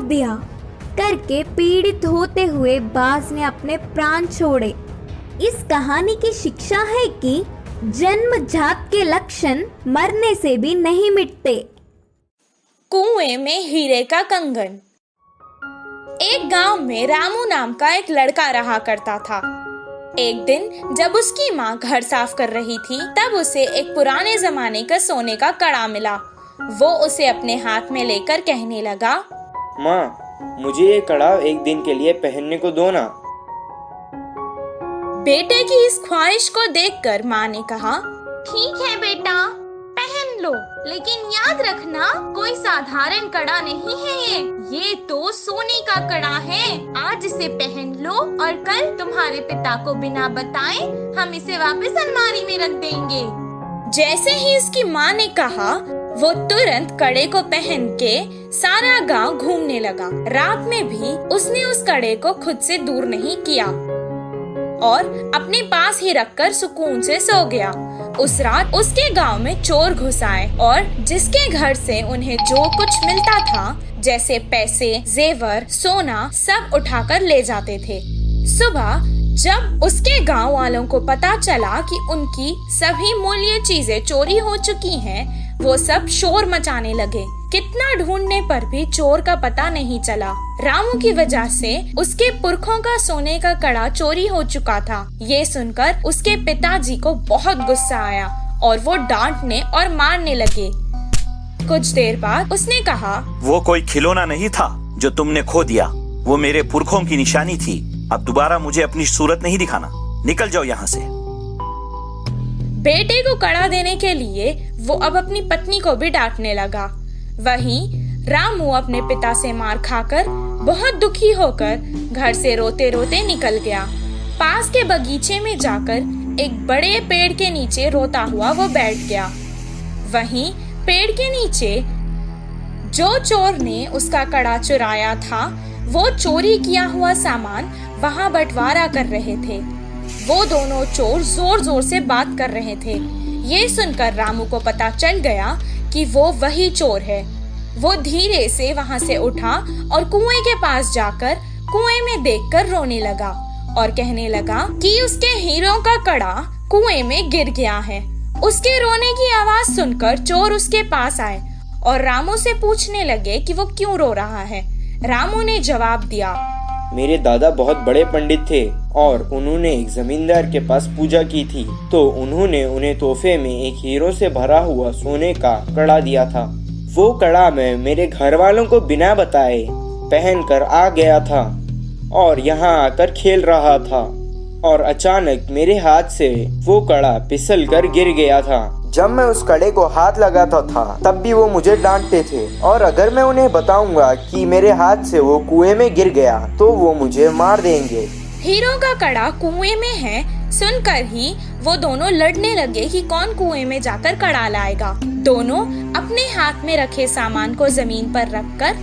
दिया करके पीड़ित होते हुए बाज ने अपने प्राण छोड़े। इस कहानी की शिक्षा है कि जन्मजात के लक्षण मरने से भी नहीं मिटते। कुएं में हीरे का कंगन। एक गांव में रामू नाम का एक लड़का रहा करता था। एक दिन जब उसकी माँ घर साफ कर रही थी, तब उसे एक पुराने जमाने का सोने का कड़ा मिला। वो उसे अपने हाथ में लेकर कहने लगा, माँ, मुझे ये कड़ा एक दिन के लिए पहनने को दो ना। बेटे की इस ख्वाहिश को देखकर माँ ने कहा, ठीक है बेटा, पहन लो, लेकिन याद रखना कोई साधारण कड़ा नहीं है ये तो सोने का कड़ा है। आज इसे पहन लो और कल तुम्हारे पिता को बिना बताए हम इसे वापस अलमारी में रख देंगे। जैसे ही इसकी माँ ने कहा, वो तुरंत कड़े को पहन के सारा गांव घूमने लगा। रात में भी उसने उस कड़े को खुद से दूर नहीं किया और अपने पास ही रखकर सुकून से सो गया। उस रात उसके गांव में चोर घुस आए और जिसके घर से उन्हें जो कुछ मिलता था, जैसे पैसे, जेवर, सोना, सब उठाकर ले जाते थे। सुबह जब उसके गांव वालों को पता चला कि उनकी सभी मूल्य चीजें चोरी हो चुकी हैं, वो सब शोर मचाने लगे। कितना ढूंढने पर भी चोर का पता नहीं चला। रामू की वजह से उसके पुरखों का सोने का कड़ा चोरी हो चुका था। ये सुनकर उसके पिताजी को बहुत गुस्सा आया और वो डांटने और मारने लगे। कुछ देर बाद उसने कहा, वो कोई खिलौना नहीं था जो तुमने खो दिया, वो मेरे पुरखों की निशानी थी। अब दोबारा मुझे अपनी सूरत नहीं दिखाना, निकल जाओ यहाँ से। बेटे को कड़ा देने के लिए वो अब अपनी पत्नी को भी डांटने लगा। वहीं रामू अपने पिता से मार खाकर बहुत दुखी होकर घर से रोते रोते निकल गया। पास के बगीचे में जाकर एक बड़े पेड़ के नीचे रोता हुआ वो बैठ गया। वहीं पेड़ के नीचे जो चोर ने उसका कड़ा चुराया था, वो चोरी किया हुआ सामान वहां बंटवारा कर रहे थे। वो दोनों चोर जोर जोर से बात कर रहे थे। ये सुनकर रामू को पता चल गया कि वो वही चोर है। वो धीरे से वहां से उठा और कुएं के पास जाकर कुएं में देखकर रोने लगा और कहने लगा कि उसके हीरों का कड़ा कुएं में गिर गया है। उसके रोने की आवाज सुनकर चोर उसके पास आए और रामू से पूछने लगे कि वो क्यों रो रहा है। रामू ने जवाब दिया, मेरे दादा बहुत बड़े पंडित थे और उन्होंने एक जमींदार के पास पूजा की थी, तो उन्होंने उन्हें तोहफे में एक हीरो से भरा हुआ सोने का कड़ा दिया था। वो कड़ा मैं मेरे घर वालों को बिना बताए पहनकर आ गया था और यहाँ आकर खेल रहा था और अचानक मेरे हाथ से वो कड़ा फिसल कर गिर गया था। जब मैं उस कड़े को हाथ लगाता था तब भी वो मुझे डांटते थे और अगर मैं उन्हें बताऊंगा कि मेरे हाथ से वो कुएं में गिर गया तो वो मुझे मार देंगे। हीरो का कड़ा कुएं में है सुनकर ही वो दोनों लड़ने लगे कि कौन कुएं में जाकर कड़ा लाएगा। दोनों अपने हाथ में रखे सामान को जमीन पर रखकर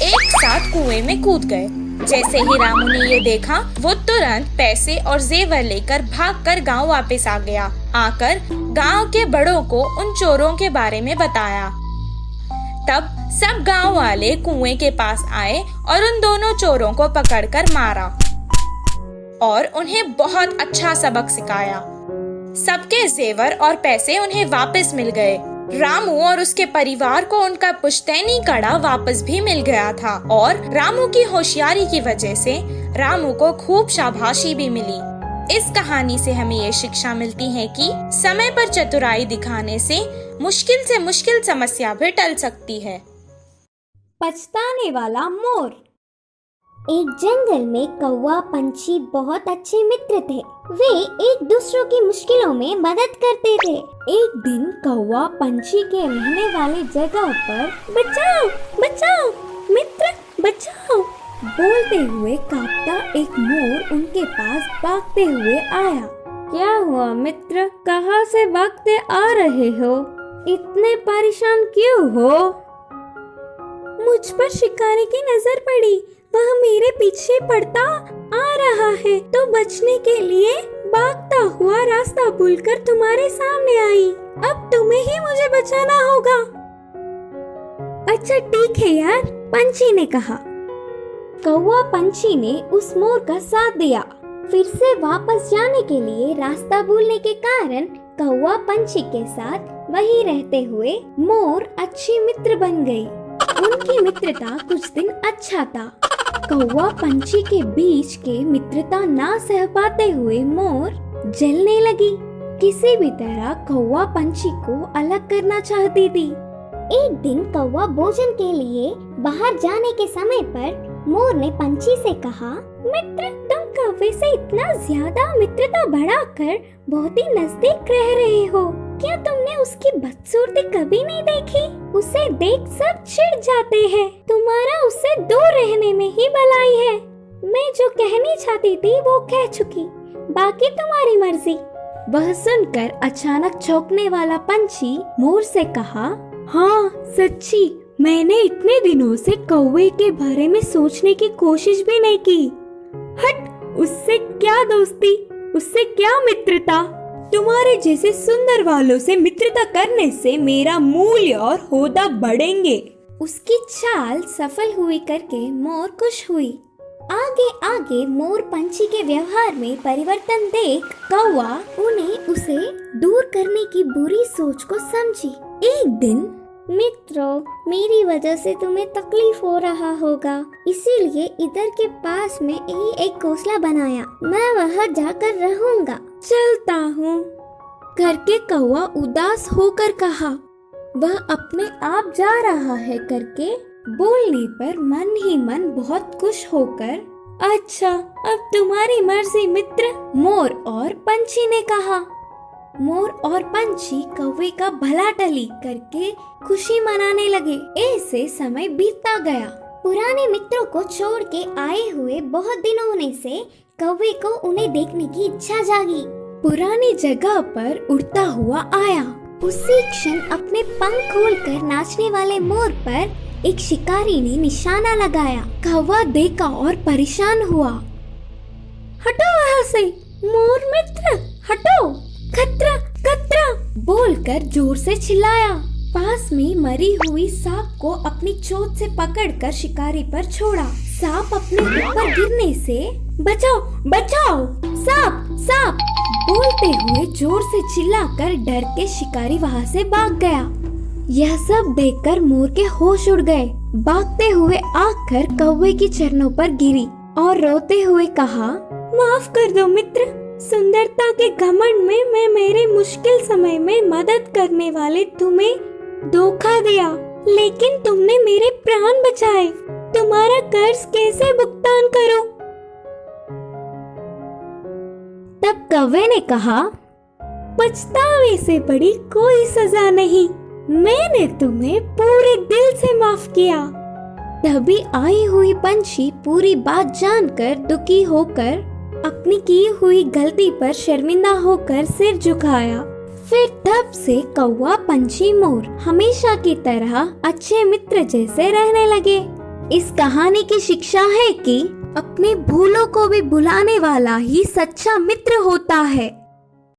एक साथ कुएं में कूद गए। जैसे ही रामू ने ये देखा, वो तुरंत पैसे और जेवर लेकर भागकर गांव वापस आ गया। आकर गांव के बड़ों को उन चोरों के बारे में बताया। तब सब गांव वाले कुएं के पास आए और उन दोनों चोरों को पकड़कर मारा और उन्हें बहुत अच्छा सबक सिखाया। सबके जेवर और पैसे उन्हें वापस मिल गए। रामू और उसके परिवार को उनका पुश्तैनी कड़ा वापस भी मिल गया था और रामू की होशियारी की वजह से रामू को खूब शाबाशी भी मिली। इस कहानी से हमें ये शिक्षा मिलती है कि समय पर चतुराई दिखाने से मुश्किल समस्या भी टल सकती है। पछताने वाला मोर। एक जंगल में कौवा पंछी बहुत अच्छे मित्र थे। वे एक दूसरों की मुश्किलों में मदद करते थे। एक दिन कौवा पंछी के रहने वाले जगह पर बचाओ बचाओ मित्र बचाओ बोलते हुए कांपता एक मोर उनके पास भागते हुए आया। क्या हुआ मित्र, कहाँ से भागते आ रहे हो? इतने परेशान क्यों हो? मुझ पर शिकारी की नजर पड़ी, वह मेरे पीछे पड़ता आ रहा है तो बचने के लिए भागता हुआ रास्ता भूलकर तुम्हारे सामने आई। अब तुम्हें ही मुझे बचाना होगा। अच्छा ठीक है यार, पंछी ने कहा। कौवा पंछी ने उस मोर का साथ दिया। फिर से वापस जाने के लिए रास्ता भूलने के कारण कौवा पंछी के साथ वहीं रहते हुए मोर अच्छी मित्र बन गई। उनकी मित्रता कुछ दिन अच्छा था। कौवा पंछी के बीच के मित्रता ना सह पाते हुए मोर जलने लगी। किसी भी तरह कौवा पंछी को अलग करना चाहती थी। एक दिन कौवा भोजन के लिए बाहर जाने के समय पर मोर ने पंछी से कहा, मित्र, तुम कौवे से इतना ज्यादा मित्रता बढ़ाकर बहुत ही नजदीक रह रहे हो। क्या तुमने उसकी बदसूरती कभी नहीं देखी? उसे देख सब चिढ़ जाते हैं। तुम्हारा उससे दूर रहने में ही भलाई है। मैं जो कहनी चाहती थी वो कह चुकी, बाकी तुम्हारी मर्जी। वह सुनकर अचानक चौंकने वाला पंछी मोर से कहा, हाँ सच्ची, मैंने इतने दिनों से कौवे के बारे में सोचने की कोशिश भी नहीं की। हट, उससे क्या दोस्ती, उससे क्या मित्रता। तुम्हारे जैसे सुंदर वालों से मित्रता करने से मेरा मूल्य और होदा बढ़ेंगे। उसकी चाल सफल हुई करके मोर खुश हुई। आगे आगे मोर पंछी के व्यवहार में परिवर्तन देख कौवा उसे दूर करने की बुरी सोच को समझी। एक दिन, मित्रों, मेरी वजह से तुम्हें तकलीफ हो रहा होगा, इसीलिए इधर के पास में ही एक घोंसला बनाया। मैं वहाँ जाकर रहूंगा। चलता हूँ, करके कौवा उदास होकर कहा। वह अपने आप जा रहा है करके बोलने पर मन ही मन बहुत खुश होकर, अच्छा, अब तुम्हारी मर्जी मित्र, मोर और पंछी ने कहा। मोर और पंछी कौवे का भला टली करके खुशी मनाने लगे। ऐसे समय बीतता गया। पुराने मित्रों को छोड़ के आए हुए बहुत दिन होने से कौवे को उन्हें देखने की इच्छा जागी। पुरानी जगह पर उड़ता हुआ आया। उसी क्षण अपने पंख खोलकर नाचने वाले मोर पर एक शिकारी ने निशाना लगाया। कौवा देखा और परेशान हुआ। हटो वहाँ से, मोर मित्र, हटो, खतरा खतरा बोलकर जोर से चिल्लाया। पास में मरी हुई सांप को अपनी चोंच से पकड़कर शिकारी पर छोड़ा। सांप अपने ऊपर गिरने से, बचाओ बचाओ, सांप सांप बोलते हुए जोर से चिल्लाकर डर के शिकारी वहाँ से भाग गया। यह सब देखकर मोर के होश उड़ गए। भागते हुए आकर कौवे की चरणों पर गिरी और रोते हुए कहा, माफ कर दो मित्र, सुंदरता के घमंड में मैं मेरे मुश्किल समय में मदद करने वाले तुम्हें धोखा दिया, लेकिन तुमने मेरे प्राण बचाए। तुम्हारा कर्ज कैसे भुगतान करूं? तब कौवे ने कहा, पछतावे से बड़ी कोई सजा नहीं, मैंने तुम्हें पूरे दिल से माफ किया। तभी आई हुई पंछी पूरी बात जानकर दुखी होकर अपनी की हुई गलती पर शर्मिंदा होकर सिर झुकाया। फिर तब से कौवा पंछी मोर हमेशा की तरह अच्छे मित्र जैसे रहने लगे। इस कहानी की शिक्षा है कि अपने भूलों को भी भुलाने वाला ही सच्चा मित्र होता है।